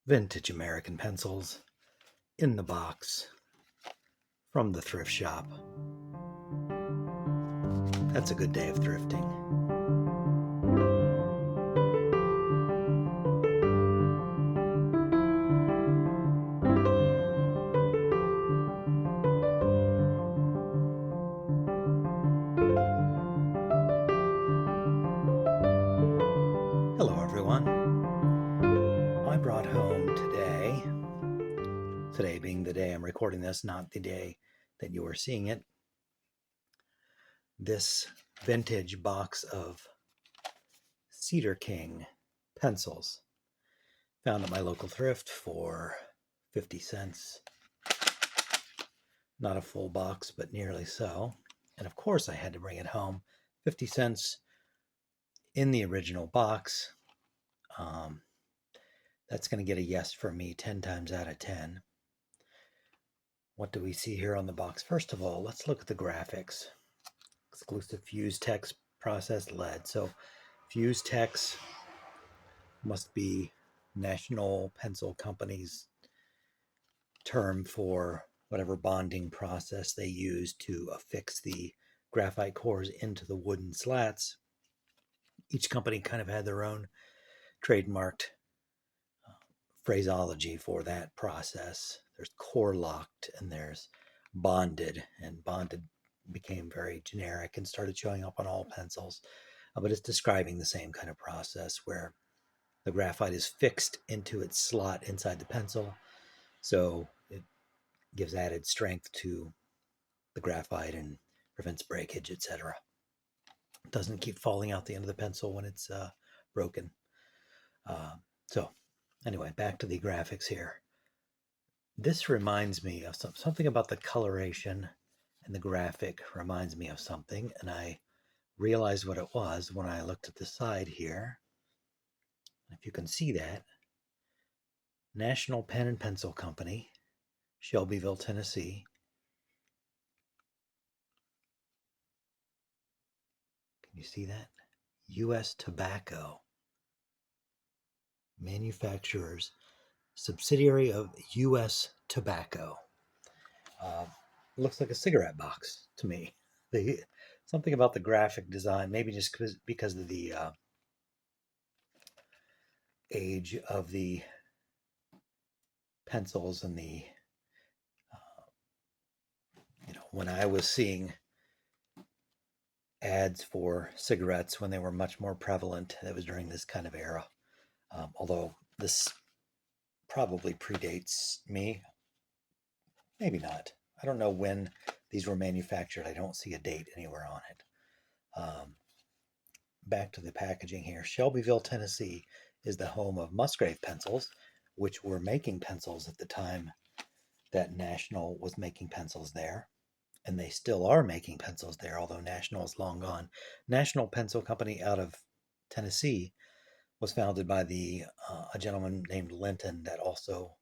Vintage American pencils in the box from the thrift shop. That's a good day of thrifting. Hello everyone. I brought home today being the day I'm recording this, not the day that you are seeing it, this vintage box of Cedar King pencils. Found at my local thrift for 50 cents. Not a full box, but nearly so. And of course I had to bring it home. 50 cents in the original box. That's going to get a yes from me 10 times out of 10. What do we see here on the box? First of all, let's look at the graphics. Exclusive fuse text processed lead. So fuse text must be National Pencil Company's term for whatever bonding process they use to affix the graphite cores into the wooden slats. Each company kind of had their own trademarked phraseology for that process. There's core locked and there's bonded, and bonded became very generic and started showing up on all pencils. But it's describing the same kind of process where the graphite is fixed into its slot inside the pencil, so it gives added strength to the graphite and prevents breakage, etc. It doesn't keep falling out the end of the pencil when it's broken. So anyway, back to the graphics here. This reminds me of something about the coloration, and the graphic reminds me of something, and I realized what it was when I looked at the side here. If you can see that, National Pen and Pencil Company, Shelbyville, Tennessee. Can you see that? U.S. Tobacco. Manufacturers, subsidiary of U.S. Tobacco. Looks like a cigarette box to me. Something about the graphic design, maybe just because of the age of the pencils and the, when I was seeing ads for cigarettes when they were much more prevalent, that was during this kind of era. Although this probably predates me. Maybe not. I don't know when these were manufactured. I don't see a date anywhere on it. Back to the packaging here. Shelbyville, Tennessee is the home of Musgrave Pencils, which were making pencils at the time that National was making pencils there. And they still are making pencils there, although National is long gone. National Pencil Company out of Tennessee was founded by a gentleman named Linton that also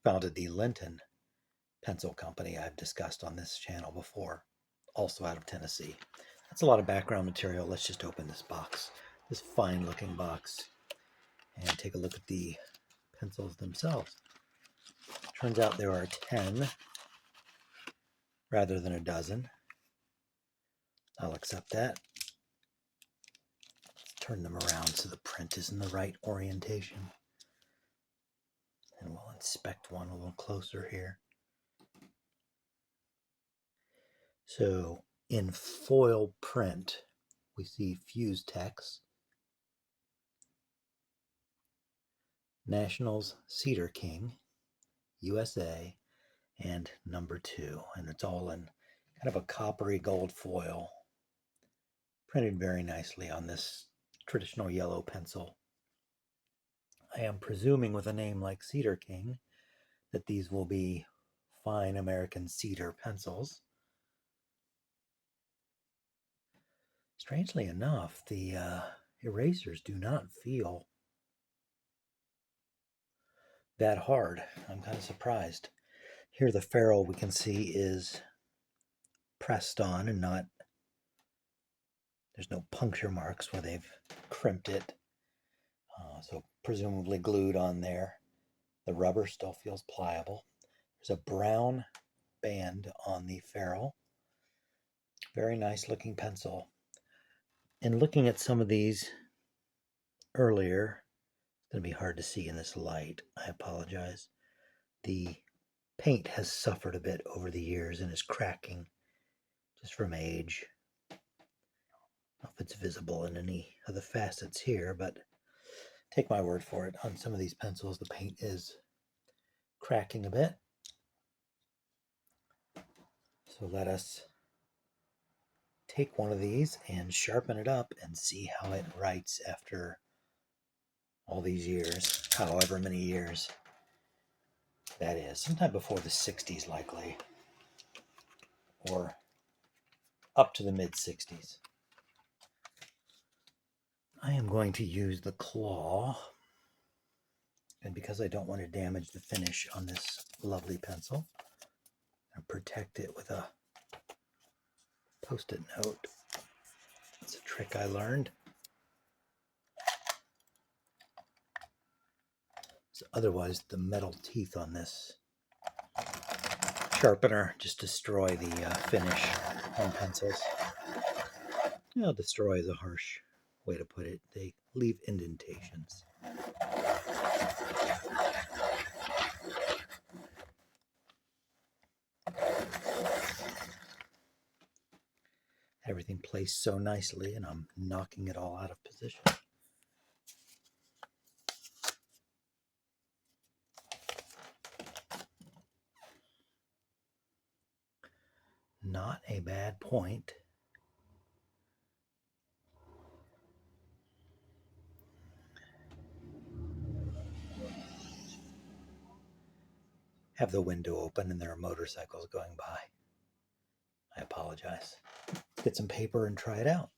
founded the Linton Pencil Company I've discussed on this channel before, also out of Tennessee. That's a lot of background material. Let's just open this box, this fine looking box, and take a look at the pencils themselves. Turns out there are 10 rather than a dozen. I'll accept that. Let's turn them around so the print is in the right orientation. And we'll inspect one a little closer here. So in foil print, we see fuse text, Nationals Cedar King, USA, and number 2. And it's all in kind of a coppery gold foil, printed very nicely on this traditional yellow pencil. I am presuming with a name like Cedar King that these will be fine American cedar pencils. Strangely enough, the erasers do not feel that hard. I'm kind of surprised. Here the ferrule we can see is pressed on and not, there's no puncture marks where they've crimped it. So presumably glued on there. The rubber still feels pliable. There's a brown band on the ferrule. Very nice looking pencil. In looking at some of these earlier, it's going to be hard to see in this light. I apologize. The paint has suffered a bit over the years and is cracking just from age. I don't know if it's visible in any of the facets here, but take my word for it. On some of these pencils, the paint is cracking a bit. So let us take one of these and sharpen it up and see how it writes after all these years, however many years that is. Sometime before the 60s likely, or up to the mid 60s. I am going to use the claw, and because I don't want to damage the finish on this lovely pencil, I'll protect it with a Post-it note. It's a trick I learned. So otherwise, the metal teeth on this sharpener just destroy the finish on pencils. You know, destroy is a harsh way to put it. They leave indentations. Everything placed so nicely, and I'm knocking it all out of position. Not a bad point. Have the window open and there are motorcycles going by. I apologize. Let's get some paper and try it out.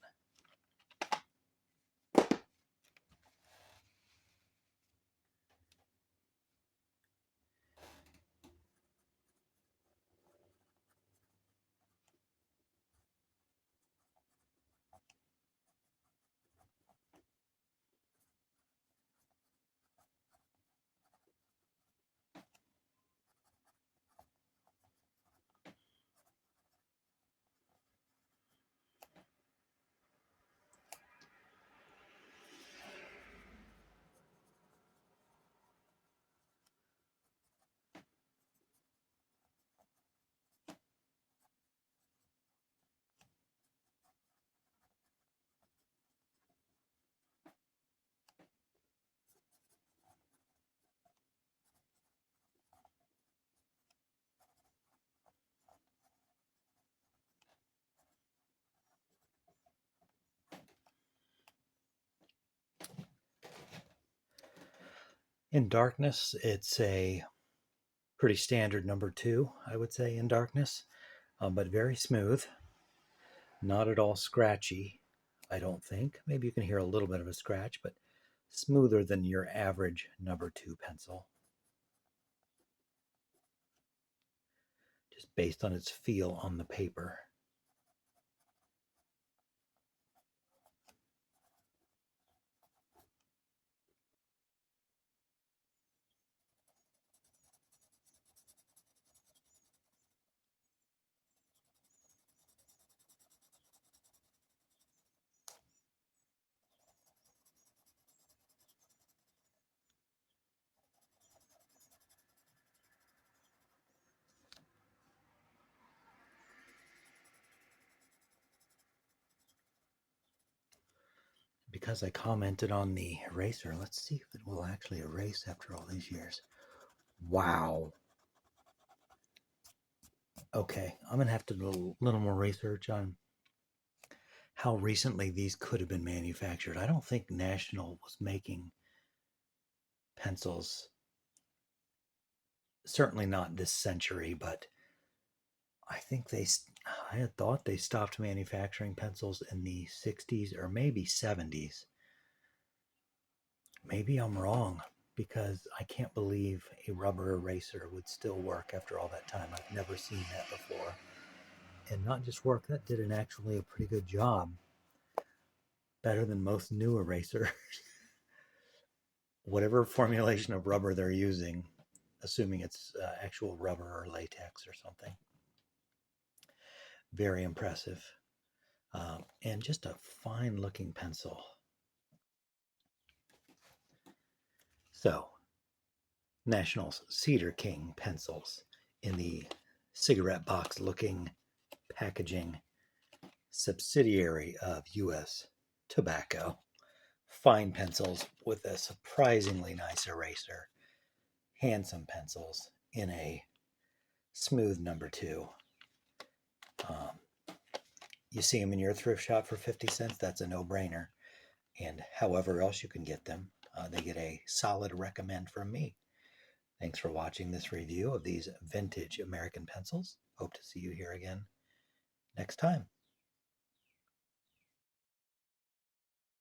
In darkness, it's a pretty standard number 2, I would say, in darkness, but very smooth. Not at all scratchy, I don't think. Maybe you can hear a little bit of a scratch, but smoother than your average number 2 pencil. Just based on its feel on the paper. Because I commented on the eraser, let's see if it will actually erase after all these years. Wow. Okay, I'm going to have to do a little more research on how recently these could have been manufactured. I don't think National was making pencils, certainly not this century, but I think I had thought they stopped manufacturing pencils in the 60s or maybe 70s. Maybe I'm wrong, because I can't believe a rubber eraser would still work after all that time. I've never seen that before. And not just work, that did actually a pretty good job. Better than most new erasers. Whatever formulation of rubber they're using, assuming it's actual rubber or latex or something. Very impressive. And just a fine looking pencil. So, National's Cedar King Pencils in the cigarette box looking packaging, subsidiary of U.S. Tobacco. Fine pencils with a surprisingly nice eraser. Handsome pencils in a smooth number 2. You see them in your thrift shop for 50 cents, that's a no-brainer. And however else you can get them, they get a solid recommend from me. Thanks for watching this review of these vintage American pencils. Hope to see you here again next time.